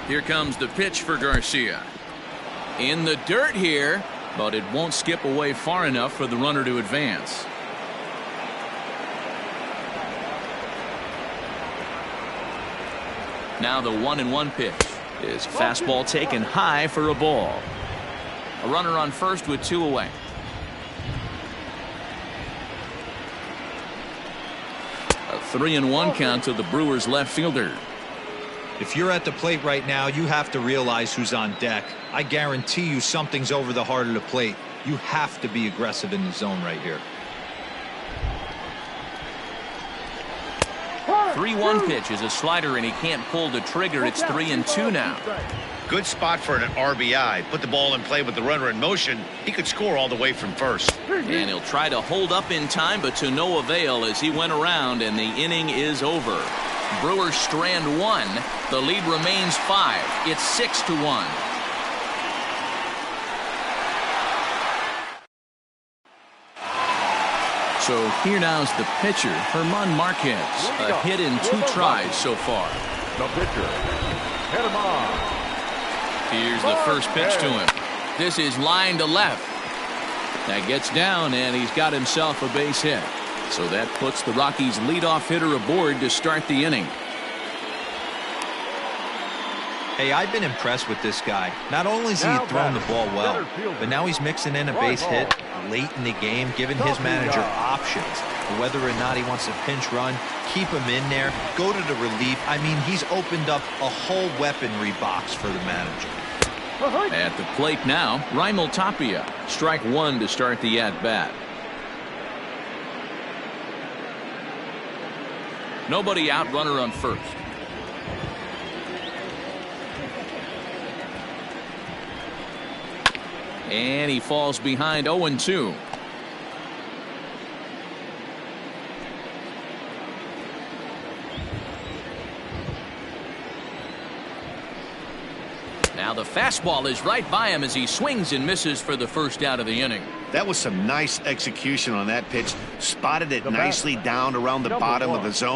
Here comes the pitch for Garcia. In the dirt here, but it won't skip away far enough for the runner to advance. Now the 1-1 pitch is fastball taken high for a ball. A runner on first with 2 away. A 3-1 count to the Brewers left fielder. If you're at the plate right now, you have to realize who's on deck. I guarantee you something's over the heart of the plate. You have to be aggressive in the zone right here. 3-1 pitch is a slider, and he can't pull the trigger. It's 3-2 now. Good spot for an RBI. Put the ball in play with the runner in motion. He could score all the way from first. And he'll try to hold up in time, but to no avail as he went around, and the inning is over. Brewers strand 1. The lead remains 5. It's 6-1. So here now's the pitcher, Herman Marquez. A hit in 2 tries so far. The pitcher, Herman. Here's the first pitch to him. This is line to left. That gets down, and he's got himself a base hit. So that puts the Rockies' leadoff hitter aboard to start the inning. Hey, I've been impressed with this guy. Not only has he thrown the ball well, but now he's mixing in a base hit late in the game, giving his manager options. Whether or not he wants to pinch run, keep him in there, go to the relief. I mean, he's opened up a whole weaponry box for the manager. At the plate now, Raimel Tapia. Strike 1 to start the at-bat. Nobody out, runner on first. And he falls behind 0-2. Now the fastball is right by him as he swings and misses for the first out of the inning. That was some nice execution on that pitch. Spotted it nicely down around the bottom of the zone.